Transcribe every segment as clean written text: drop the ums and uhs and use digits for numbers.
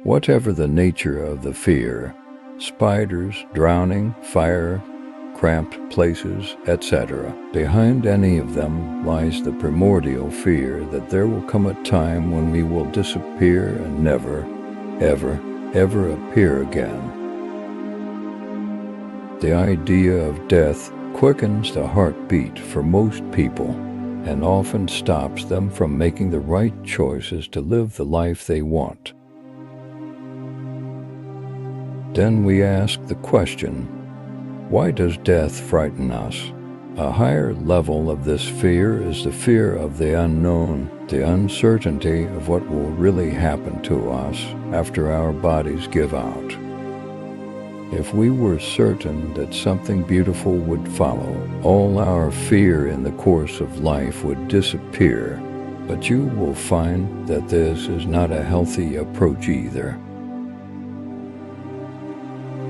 Whatever the nature of the fear, spiders, drowning, fire, cramped places, etc., behind any of them lies the primordial fear that there will come a time when we will disappear and never, ever, ever appear again. The idea of death quickens the heartbeat for most people and often stops them from making the right choices to live the life they want. Then we ask the question, why does death frighten us? A higher level of this fear is the fear of the unknown, the uncertainty of what will really happen to us after our bodies give out. If we were certain that something beautiful would follow, all our fear in the course of life would disappear. But you will find that this is not a healthy approach either.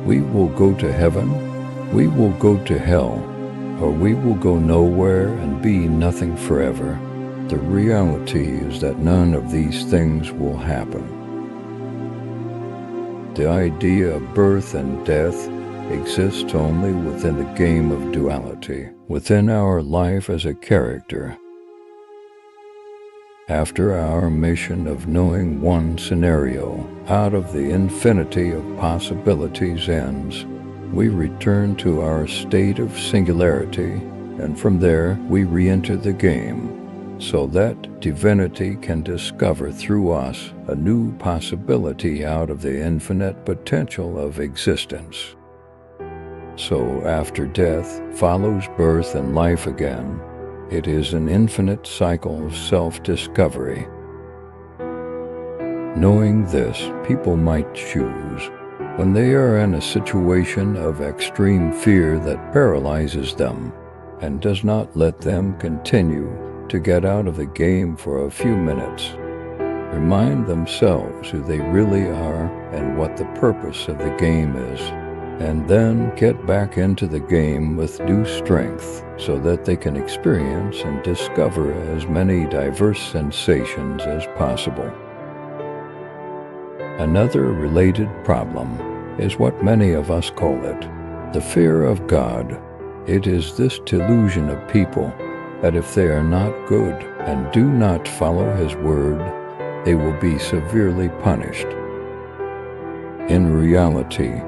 We will go to heaven, we will go to hell, or we will go nowhere and be nothing forever. The reality is that none of these things will happen. The idea of birth and death exists only within the game of duality, within our life as a character. After our mission of knowing one scenario out of the infinity of possibilities ends, we return to our state of singularity, and from there we re-enter the game, so that divinity can discover through us a new possibility out of the infinite potential of existence. So after death follows birth and life again, it is an infinite cycle of self-discovery. Knowing this, people might choose, when they are in a situation of extreme fear that paralyzes them and does not let them continue, to get out of the game for a few minutes, remind themselves who they really are and what the purpose of the game is, and then get back into the game with new strength so that they can experience and discover as many diverse sensations as possible. Another related problem is what many of us call it, the fear of God. It is this delusion of people that if they are not good and do not follow His word, they will be severely punished. In reality,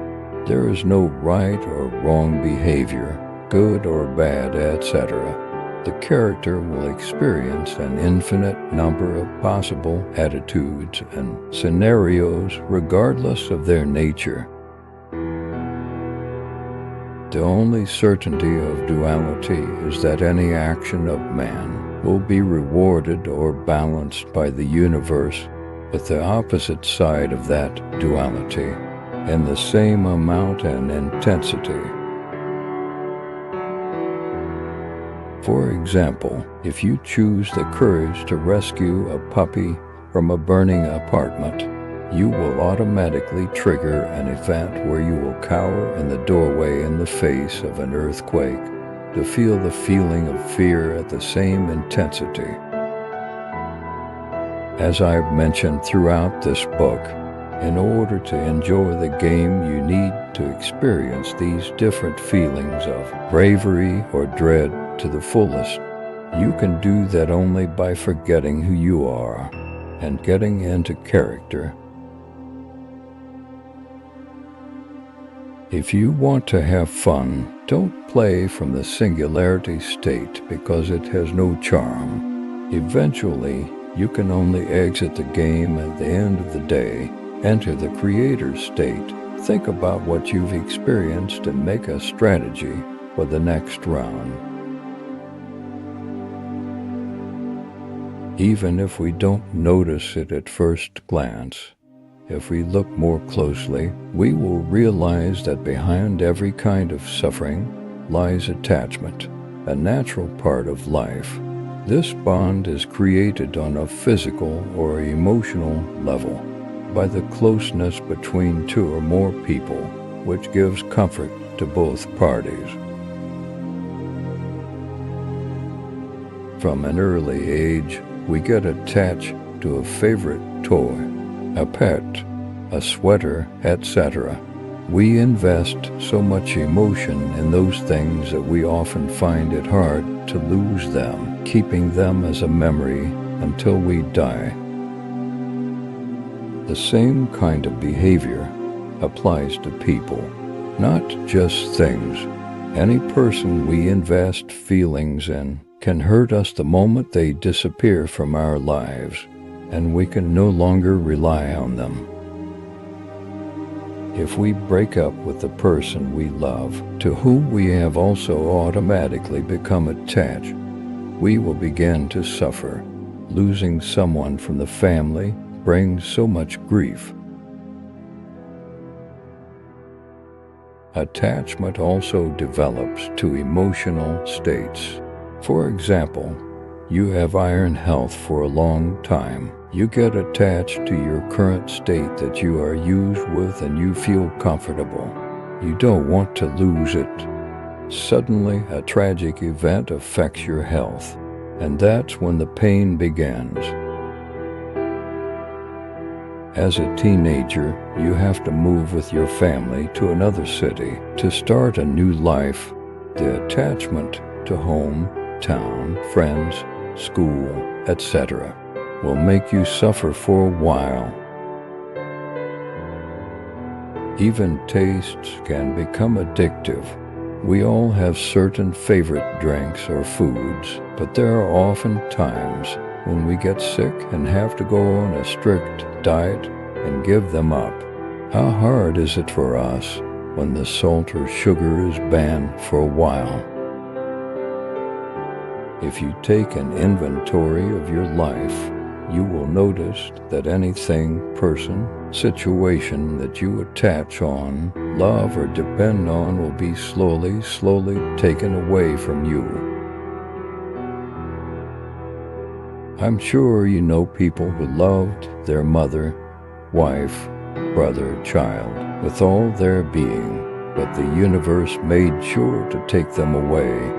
there is no right or wrong behavior, good or bad, etc. The character will experience an infinite number of possible attitudes and scenarios regardless of their nature. The only certainty of duality is that any action of man will be rewarded or balanced by the universe with the opposite side of that duality in the same amount and intensity. For example, if you choose the courage to rescue a puppy from a burning apartment, you will automatically trigger an event where you will cower in the doorway in the face of an earthquake to feel the feeling of fear at the same intensity. As I've mentioned throughout this book, in order to enjoy the game, you need to experience these different feelings of bravery or dread to the fullest. You can do that only by forgetting who you are and getting into character. If you want to have fun, don't play from the singularity state because it has no charm. Eventually, you can only exit the game at the end of the day, enter the creator state, think about what you've experienced and make a strategy for the next round. Even if we don't notice it at first glance, if we look more closely, we will realize that behind every kind of suffering lies attachment, a natural part of life. This bond is created on a physical or emotional level by the closeness between two or more people, which gives comfort to both parties. From an early age, we get attached to a favorite toy, a pet, a sweater, etc. We invest so much emotion in those things that we often find it hard to lose them, keeping them as a memory until we die. The same kind of behavior applies to people, not just things. Any person we invest feelings in can hurt us the moment they disappear from our lives, and we can no longer rely on them. If we break up with the person we love, to whom we have also automatically become attached, we will begin to suffer. Losing someone from the family brings so much grief. Attachment also develops to emotional states. For example, you have iron health for a long time. You get attached to your current state that you are used with and you feel comfortable. You don't want to lose it. Suddenly, a tragic event affects your health, and that's when the pain begins. As a teenager, you have to move with your family to another city to start a new life. The attachment to home, town, friends, school, etc. will make you suffer for a while. Even tastes can become addictive. We all have certain favorite drinks or foods, but there are often times when we get sick and have to go on a strict diet and give them up. How hard is it for us when the salt or sugar is banned for a while? If you take an inventory of your life, you will notice that anything, person, situation that you attach on, love, or depend on will be slowly taken away from you. I'm sure you know people who loved their mother, wife, brother, child with all their being, but the universe made sure to take them away.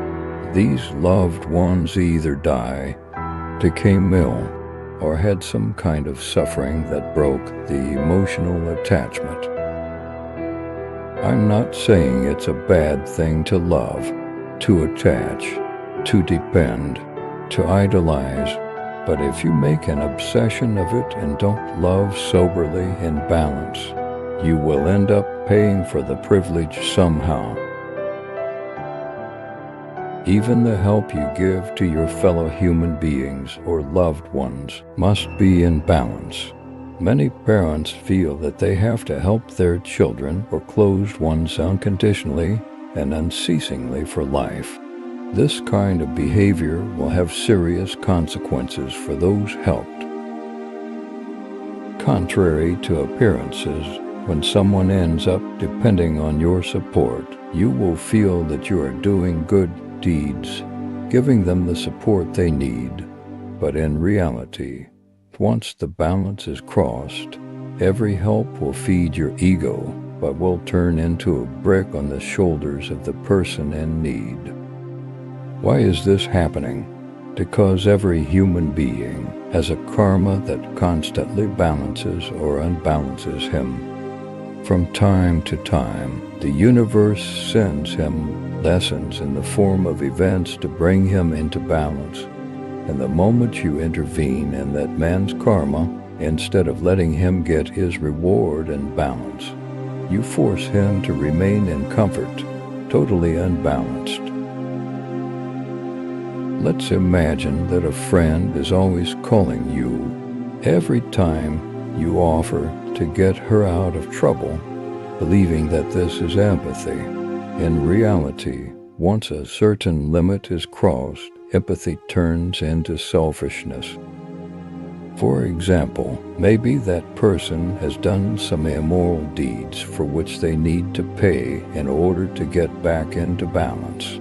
These loved ones either became ill, or had some kind of suffering that broke the emotional attachment. I'm not saying it's a bad thing to love, to attach, to depend, to idolize, but if you make an obsession of it and don't love soberly in balance, you will end up paying for the privilege somehow. Even the help you give to your fellow human beings or loved ones must be in balance. Many parents feel that they have to help their children or closed ones unconditionally and unceasingly for life. This kind of behavior will have serious consequences for those helped. Contrary to appearances, when someone ends up depending on your support, you will feel that you are doing good deeds, giving them the support they need. But in reality, once the balance is crossed, every help will feed your ego, but will turn into a brick on the shoulders of the person in need. Why is this happening? Because every human being has a karma that constantly balances or unbalances him. From time to time, the universe sends him lessons in the form of events to bring him into balance. And the moment you intervene in that man's karma, instead of letting him get his reward and balance, you force him to remain in comfort, totally unbalanced. Let's imagine that a friend is always calling you every time you offer to get her out of trouble, believing that this is empathy. In reality, once a certain limit is crossed, empathy turns into selfishness. For example, maybe that person has done some immoral deeds for which they need to pay in order to get back into balance.